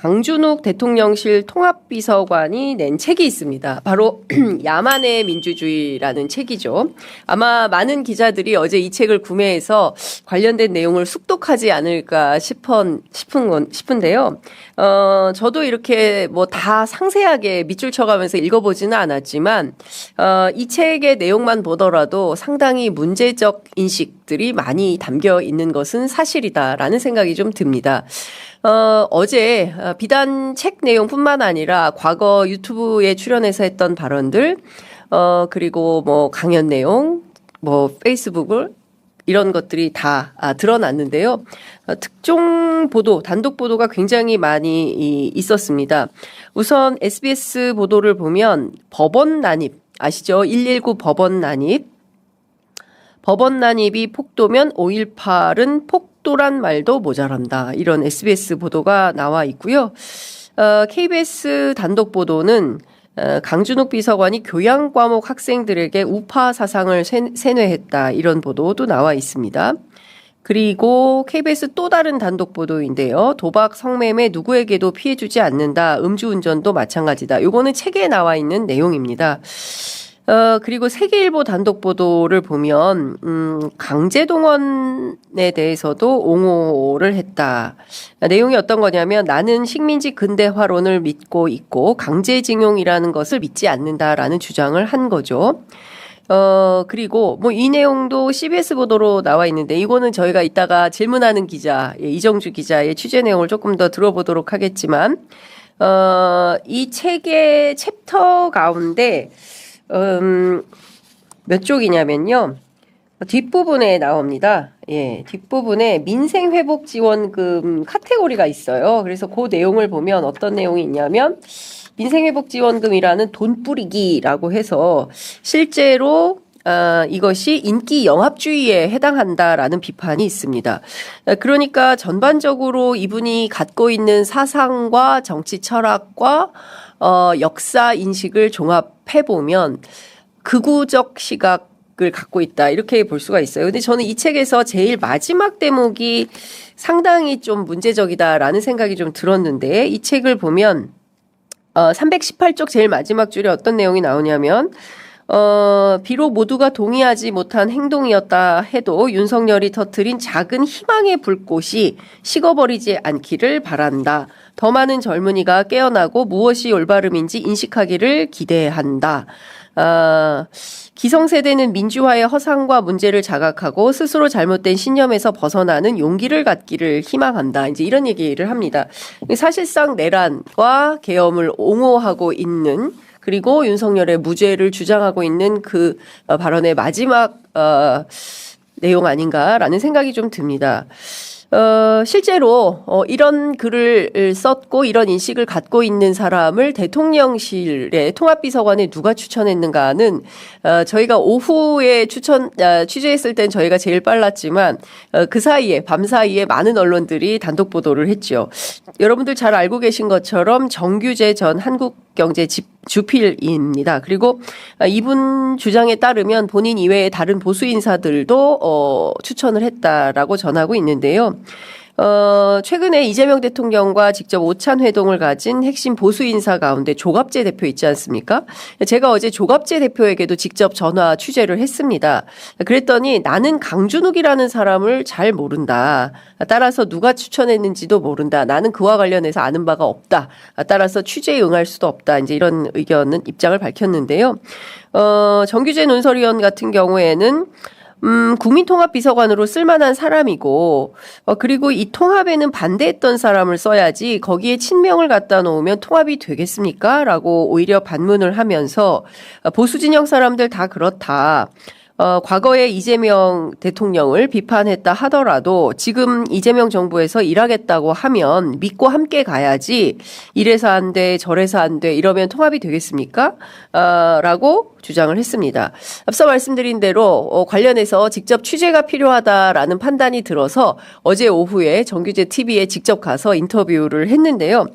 강준욱 대통령실 통합비서관이 낸 책이 있습니다. 바로 야만의 민주주의라는 책이죠. 아마 많은 기자들이 어제 이 책을 구매해서 관련된 내용을 숙독하지 않을까 싶은데요. 저도 이렇게 뭐 다 상세하게 밑줄 쳐가면서 읽어보지는 않았지만, 이 책의 내용만 보더라도 상당히 문제적 인식들이 많이 담겨 있는 것은 사실이다라는 생각이 좀 듭니다. 어제 비단 책 내용뿐만 아니라 과거 유튜브에 출연해서 했던 발언들, 그리고 뭐 강연 내용, 뭐 페이스북을 이런 것들이 다 드러났는데요. 특종 보도, 단독 보도가 굉장히 많이 있었습니다. 우선 SBS 보도를 보면 법원 난입, 아시죠? 119 법원 난입. 법원 난입이 폭도면 5.18은 폭도란 말도 모자란다. 이런 SBS 보도가 나와 있고요. KBS 단독 보도는 강준욱 비서관이 교양 과목 학생들에게 우파 사상을 세뇌했다. 이런 보도도 나와 있습니다. 그리고 KBS 또 다른 단독 보도인데요. 도박, 성매매 누구에게도 피해 주지 않는다. 음주운전도 마찬가지다. 요거는 책에 나와 있는 내용입니다. 그리고 세계일보 단독 보도를 보면, 강제동원에 대해서도 옹호를 했다. 내용이 어떤 거냐면, 나는 식민지 근대화론을 믿고 있고, 강제징용이라는 것을 믿지 않는다라는 주장을 한 거죠. 그리고 뭐 이 내용도 CBS 보도로 나와 있는데, 이거는 저희가 이따가 질문하는 기자, 이정주 기자의 취재 내용을 조금 더 들어보도록 하겠지만, 이 책의 챕터 가운데, 몇 쪽이냐면요. 뒷부분에 나옵니다. 예, 뒷부분에 민생회복지원금 카테고리가 있어요. 그래서 그 내용을 보면 어떤 내용이 있냐면, 민생회복지원금이라는 돈 뿌리기라고 해서 실제로 이것이 인기 영합주의에 해당한다라는 비판이 있습니다. 그러니까 전반적으로 이분이 갖고 있는 사상과 정치 철학과 역사 인식을 종합해보면 극우적 시각을 갖고 있다. 이렇게 볼 수가 있어요. 근데 저는 이 책에서 제일 마지막 대목이 상당히 좀 문제적이다라는 생각이 좀 들었는데, 이 책을 보면 318쪽 제일 마지막 줄에 어떤 내용이 나오냐면, 비록 모두가 동의하지 못한 행동이었다 해도 윤석열이 터뜨린 작은 희망의 불꽃이 식어버리지 않기를 바란다. 더 많은 젊은이가 깨어나고 무엇이 올바름인지 인식하기를 기대한다. 기성세대는 민주화의 허상과 문제를 자각하고 스스로 잘못된 신념에서 벗어나는 용기를 갖기를 희망한다. 이제 이런 얘기를 합니다. 사실상 내란과 계엄을 옹호하고 있는, 그리고 윤석열의 무죄를 주장하고 있는 그 발언의 마지막 내용 아닌가라는 생각이 좀 듭니다. 실제로 이런 글을 썼고 이런 인식을 갖고 있는 사람을 대통령실의 통합비서관에 누가 추천했는가는 저희가 오후에 취재했을 땐 저희가 제일 빨랐지만 그 사이에 밤 사이에 많은 언론들이 단독 보도를 했죠. 여러분들 잘 알고 계신 것처럼 정규재 전 한국경제 주필입니다. 그리고 이분 주장에 따르면 본인 이외의 다른 보수 인사들도 추천을 했다라고 전하고 있는데요. 최근에 이재명 대통령과 직접 오찬 회동을 가진 핵심 보수 인사 가운데 조갑재 대표 있지 않습니까? 제가 어제 조갑재 대표에게도 직접 전화 취재를 했습니다. 그랬더니 나는 강준욱이라는 사람을 잘 모른다. 따라서 누가 추천했는지도 모른다. 나는 그와 관련해서 아는 바가 없다. 따라서 취재에 응할 수도 없다. 이제 이런 입장을 밝혔는데요. 정규재 논설위원 같은 경우에는 국민통합비서관으로 쓸만한 사람이고, 그리고 이 통합에는 반대했던 사람을 써야지 거기에 친명을 갖다 놓으면 통합이 되겠습니까? 라고 오히려 반문을 하면서 보수 진영 사람들 다 그렇다. 과거에 이재명 대통령을 비판했다 하더라도 지금 이재명 정부에서 일하겠다고 하면 믿고 함께 가야지 이래서 안 돼, 저래서 안 돼, 이러면 통합이 되겠습니까? 라고 주장을 했습니다. 앞서 말씀드린 대로 관련해서 직접 취재가 필요하다라는 판단이 들어서 어제 오후에 정규재 TV에 직접 가서 인터뷰를 했는데요.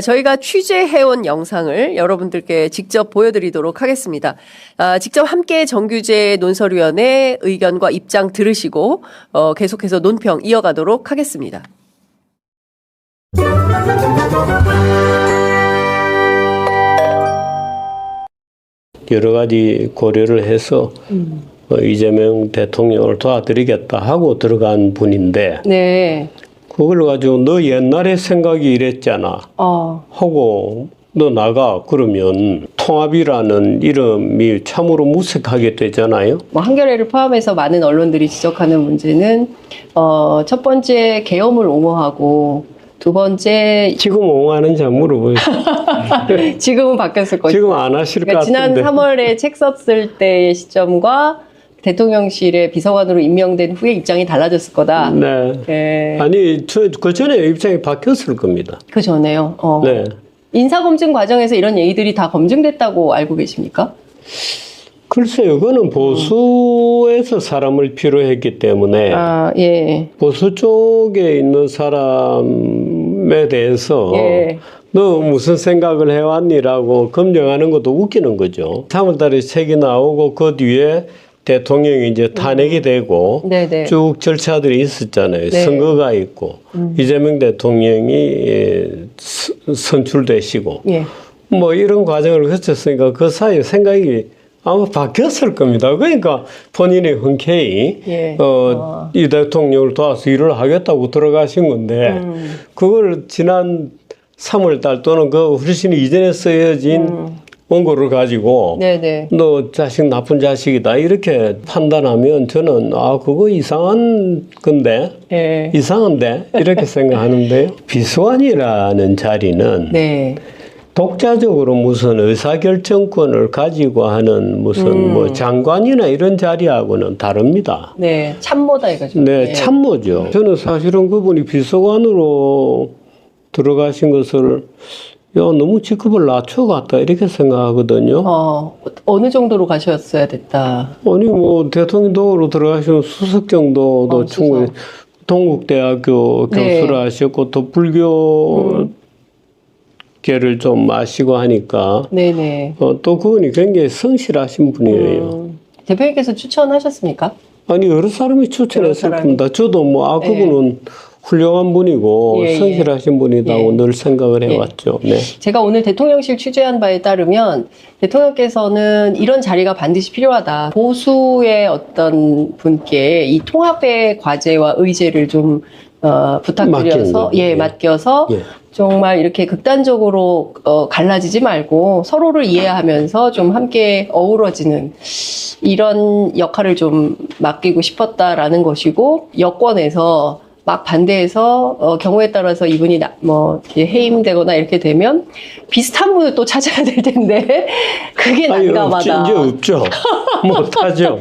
저희가 취재해온 영상을 여러분들께 직접 보여드리도록 하겠습니다. 직접 함께 정규재 논설위원의 의견과 입장 들으시고 계속해서 논평 이어가도록 하겠습니다. 여러 가지 고려를 해서 이재명 대통령을 도와드리겠다 하고 들어간 분인데 네. 그걸 가지고 너 옛날에 생각이 이랬잖아 하고 너 나가 그러면 통합이라는 이름이 참으로 무색하게 되잖아요. 뭐 한겨레를 포함해서 많은 언론들이 지적하는 문제는 첫 번째 계엄을 옹호하고 두 번째 지금 옹호하는지 한번 물어보세요. 지금은 바뀌었을 것이다. 지금 안 하실 것 그러니까 지난 같은데. 3월에 책 썼을 때의 시점과 대통령실의 비서관으로 임명된 후에 입장이 달라졌을 거다. 네. 네. 아니 그 전에 입장이 바뀌었을 겁니다. 그 전에요. 네. 인사검증 과정에서 이런 얘기들이 다 검증됐다고 알고 계십니까? 글쎄요, 그거는 보수에서 사람을 필요했기 때문에 예. 보수 쪽에 있는 사람에 대해서 예. 너 무슨 생각을 해왔니라고 검증하는 것도 웃기는 거죠. 3월달에 책이 나오고 그 뒤에 대통령이 이제 탄핵이 되고 네네. 쭉 절차들이 있었잖아요. 네. 선거가 있고 이재명 대통령이 선출되시고 예. 뭐 이런 과정을 거쳤으니까 그 사이에 생각이 아마 바뀌었을 겁니다. 그러니까 본인이 흔쾌히 예. 이 대통령을 도와서 일을 하겠다고 들어가신 건데 그걸 지난 3월 달 또는 그 훨씬 이전에 쓰여진 원고를 가지고 네네. 너 자식 나쁜 자식이다 이렇게 판단하면 저는 그거 이상한 건데 예. 이상한데 이렇게 생각하는데요. 비서관이라는 자리는 네. 독자적으로 무슨 의사결정권을 가지고 하는 무슨 뭐 장관이나 이런 자리하고는 다릅니다. 네. 참모다 이거죠. 네, 예. 참모죠. 저는 사실은 그분이 비서관으로 들어가신 것을 너무 직급을 낮춰갔다 이렇게 생각하거든요. 어느 정도로 가셨어야 됐다. 아니 뭐 대통령으로 들어가시면 수석 정도도 충분히 수석. 동국대학교 네. 교수를 하셨고 또 불교계를 좀 아시고 하니까 네네. 또 그분이 굉장히 성실하신 분이에요. 대표님께서 추천하셨습니까? 아니 여러 사람이 추천했을 여러 사람이. 겁니다. 저도 뭐 그분은 훌륭한 분이고 예, 예. 성실하신 분이라고 예. 늘 생각을 해왔죠. 네. 제가 오늘 대통령실 취재한 바에 따르면 대통령께서는 이런 자리가 반드시 필요하다. 보수의 어떤 분께 이 통합의 과제와 의제를 좀 부탁드려서 맡겨서 예. 정말 이렇게 극단적으로 갈라지지 말고 서로를 이해하면서 좀 함께 어우러지는 이런 역할을 좀 맡기고 싶었다라는 것이고 여권에서 막 반대해서 경우에 따라서 이분이 이렇게 해임되거나 이렇게 되면 비슷한 분을 또 찾아야 될 텐데 그게 난감하다. 이제 없죠. 못하죠.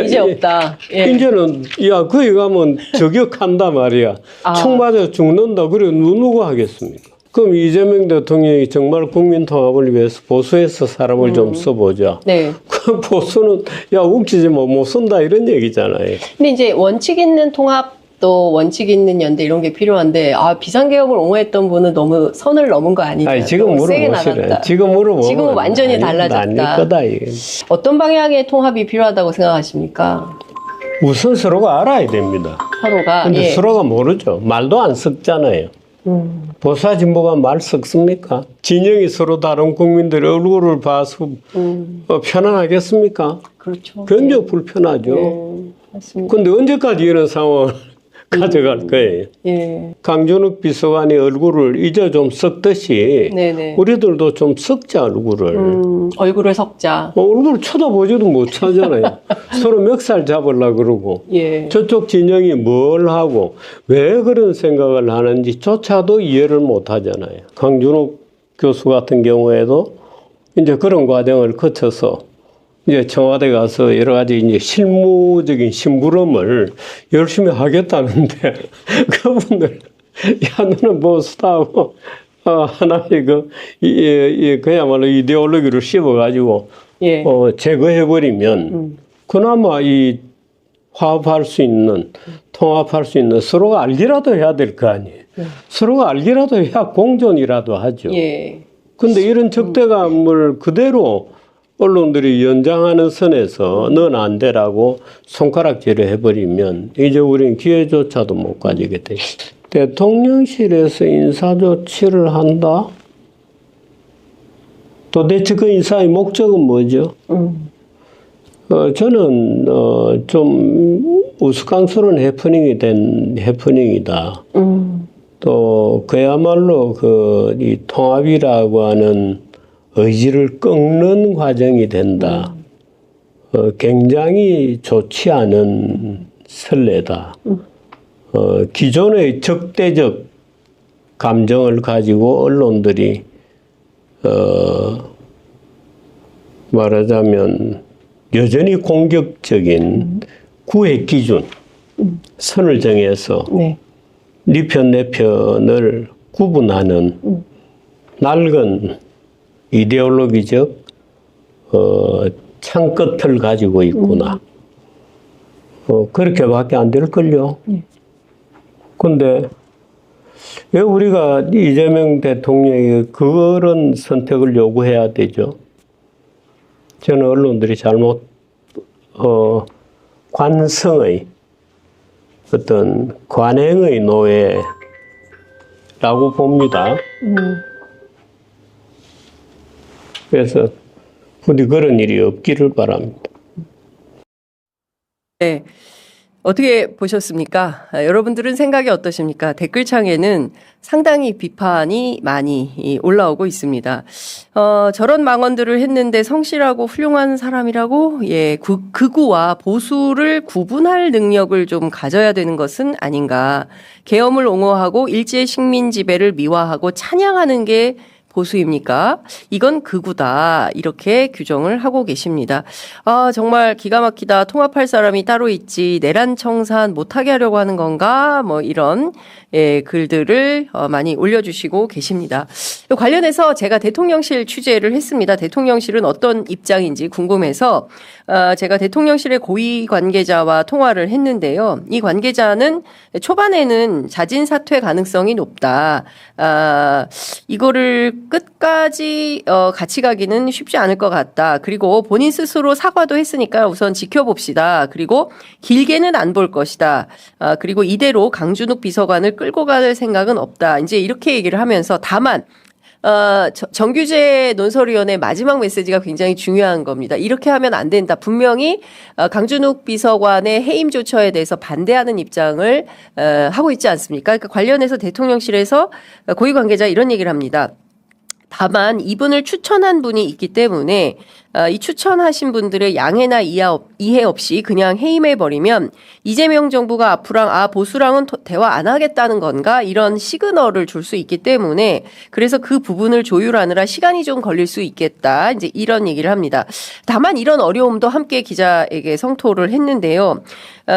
이제 없다. 예. 이제는 거기 가면 저격한다 말이야. 총 맞아 죽는다. 그래 누가 하겠습니까? 그럼 이재명 대통령이 정말 국민 통합을 위해서 보수에서 사람을 좀 써보자. 네. 그 보수는 웃기지 못 쓴다 이런 얘기잖아요. 근데 이제 원칙 있는 통합 또 원칙 있는 연대 이런 게 필요한데 비상개혁을 옹호했던 분은 너무 선을 넘은 거 아니냐. 지금 물어보시래. 지금은 완전히 달라졌다. 아닐 거다. 이게. 어떤 방향의 통합이 필요하다고 생각하십니까? 우선 서로가 알아야 됩니다. 서로가. 근데 예. 서로가 모르죠. 말도 안 섞잖아요. 보수와 진보가 말 섞습니까? 진영이 서로 다른 국민들의 얼굴을 봐서 편안하겠습니까? 그렇죠. 굉장히 불편하죠. 맞습니다. 근데 언제까지 이런 상황을 가져갈 거예요? 예. 강준욱 비서관이 얼굴을 이제 좀 섞듯이 네네. 우리들도 좀 섞자 얼굴을. 얼굴을 섞자. 얼굴을 쳐다보지도 못하잖아요. 서로 멱살 잡으려고 그러고 예. 저쪽 진영이 뭘 하고 왜 그런 생각을 하는지조차도 이해를 못하잖아요. 강준욱 교수 같은 경우에도 이제 그런 과정을 거쳐서 이제 청와대 가서 여러 가지 이제 실무적인 심부름을 열심히 하겠다는데 그분들 너는 보수다고 하나의 그야말로 이데올로기를 씹어가지고 예. 제거해버리면 그나마 이 화합할 수 있는 통합할 수 있는 서로가 알기라도 해야 될 거 아니에요. 서로가 알기라도 해야 공존이라도 하죠. 예. 근데 이런 적대감을 그대로 언론들이 연장하는 선에서 넌 안 되라고 손가락질을 해버리면 이제 우리는 기회조차도 못 가지게 돼. 대통령실에서 인사조치를 한다? 도대체 그 인사의 목적은 뭐죠? 저는 좀 우스꽝스러운 해프닝이다. 또 그야말로 이 통합이라고 하는 의지를 꺾는 과정이 된다. 굉장히 좋지 않은 선례다. 기존의 적대적 감정을 가지고 언론들이 말하자면 여전히 공격적인 구획 기준 선을 정해서 네. 네 편, 내 편을 구분하는 낡은 이데올로기적 창끝을 가지고 있구나. 그렇게밖에 안 될걸요. 근데 왜 우리가 이재명 대통령이 그런 선택을 요구해야 되죠? 저는 언론들이 잘못 관성의 어떤 관행의 노예라고 봅니다. 그래서 부디 그런 일이 없기를 바랍니다. 네. 어떻게 보셨습니까? 여러분들은 생각이 어떠십니까? 댓글창에는 상당히 비판이 많이 올라오고 있습니다. 저런 망언들을 했는데 성실하고 훌륭한 사람이라고? 예, 극우와 보수를 구분할 능력을 좀 가져야 되는 것은 아닌가. 계엄을 옹호하고 일제 식민 지배를 미화하고 찬양하는 게 보수입니까? 이건 극우다. 이렇게 규정을 하고 계십니다. 정말 기가 막히다. 통합할 사람이 따로 있지. 내란 청산 못하게 하려고 하는 건가? 뭐 이런 글들을 많이 올려주시고 계십니다. 관련해서 제가 대통령실 취재를 했습니다. 대통령실은 어떤 입장인지 궁금해서 제가 대통령실의 고위 관계자와 통화를 했는데요. 이 관계자는 초반에는 자진 사퇴 가능성이 높다. 이거를 끝까지 같이 가기는 쉽지 않을 것 같다. 그리고 본인 스스로 사과도 했으니까 우선 지켜봅시다. 그리고 길게는 안 볼 것이다. 그리고 이대로 강준욱 비서관을 끌고 갈 생각은 없다. 이제 이렇게 얘기를 하면서 다만 정규제 논설위원회 마지막 메시지가 굉장히 중요한 겁니다. 이렇게 하면 안 된다. 분명히 강준욱 비서관의 해임 조처에 대해서 반대하는 입장을 하고 있지 않습니까? 그러니까 관련해서 대통령실에서 고위 관계자 이런 얘기를 합니다. 다만 이분을 추천한 분이 있기 때문에 이 추천하신 분들의 양해나 이해 없이 그냥 해임해버리면 이재명 정부가 앞으로랑 보수랑은 대화 안 하겠다는 건가 이런 시그널을 줄 수 있기 때문에 그래서 그 부분을 조율하느라 시간이 좀 걸릴 수 있겠다. 이제 이런 얘기를 합니다. 다만 이런 어려움도 함께 기자에게 성토를 했는데요.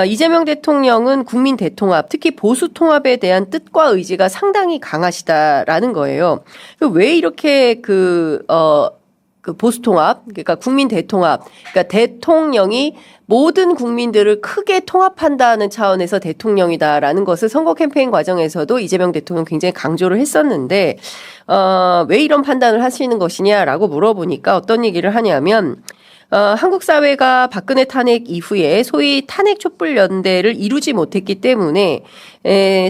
이재명 대통령은 국민 대통합, 특히 보수 통합에 대한 뜻과 의지가 상당히 강하시다라는 거예요. 왜 이렇게 그 보수 통합, 그러니까 국민 대통합, 그러니까 대통령이 모든 국민들을 크게 통합한다는 차원에서 대통령이다라는 것을 선거 캠페인 과정에서도 이재명 대통령 굉장히 강조를 했었는데, 왜 이런 판단을 하시는 것이냐라고 물어보니까 어떤 얘기를 하냐면, 한국 사회가 박근혜 탄핵 이후에 소위 탄핵 촛불 연대를 이루지 못했기 때문에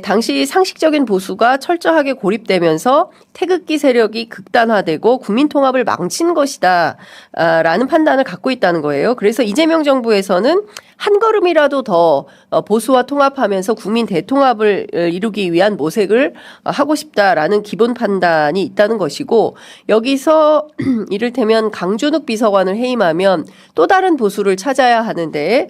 당시 상식적인 보수가 철저하게 고립되면서 태극기 세력이 극단화되고 국민 통합을 망친 것이다 라는 판단을 갖고 있다는 거예요. 그래서 이재명 정부에서는 한 걸음이라도 더 보수와 통합하면서 국민 대통합을 이루기 위한 모색을 하고 싶다라는 기본 판단이 있다는 것이고 여기서 이를테면 강준욱 비서관을 해임하면 또 다른 보수를 찾아야 하는데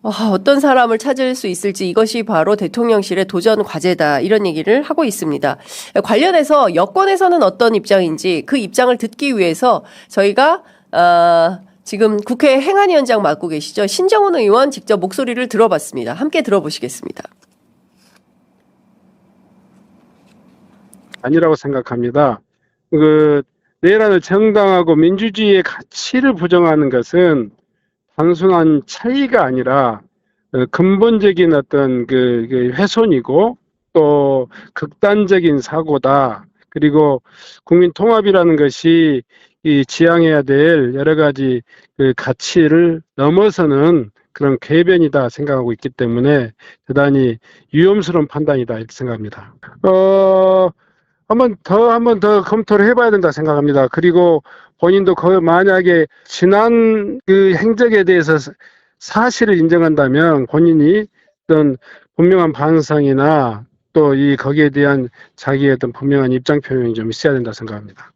어떤 사람을 찾을 수 있을지 이것이 바로 대통령실의 도전 과제다 이런 얘기를 하고 있습니다. 관련해서 여권에서는 어떤 입장인지 그 입장을 듣기 위해서 저희가 지금 국회 행안위원장 맡고 계시죠. 신정훈 의원 직접 목소리를 들어봤습니다. 함께 들어보시겠습니다. 아니라고 생각합니다. 내란을 정당하고 민주주의의 가치를 부정하는 것은 단순한 차이가 아니라 근본적인 어떤 훼손이고 또 극단적인 사고다. 그리고 국민 통합이라는 것이 지향해야 될 여러 가지 가치를 넘어서는 그런 궤변이다 생각하고 있기 때문에 대단히 위험스러운 판단이다 이렇게 한번 더 검토를 해봐야 된다 생각합니다. 그리고 본인도 만약에 지난 그 행적에 대해서 사실을 인정한다면 본인이 어떤 분명한 반성이나 또 거기에 대한 자기의 어떤 분명한 입장 표명이 좀 있어야 된다 생각합니다.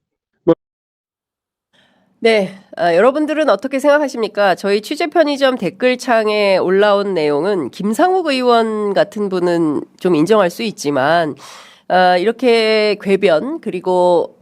네, 여러분들은 어떻게 생각하십니까? 저희 취재 편의점 댓글창에 올라온 내용은 김상욱 의원 같은 분은 좀 인정할 수 있지만 이렇게 궤변 그리고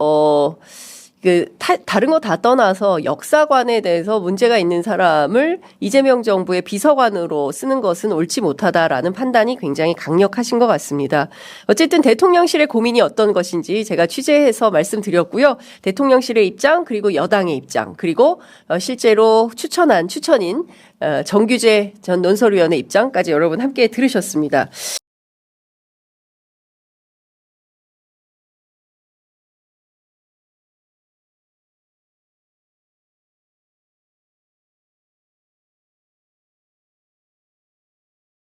다른 거 다 떠나서 역사관에 대해서 문제가 있는 사람을 이재명 정부의 비서관으로 쓰는 것은 옳지 못하다라는 판단이 굉장히 강력하신 것 같습니다. 어쨌든 대통령실의 고민이 어떤 것인지 제가 취재해서 말씀드렸고요. 대통령실의 입장 그리고 여당의 입장 그리고 실제로 추천인 정규재 전 논설위원의 입장까지 여러분 함께 들으셨습니다.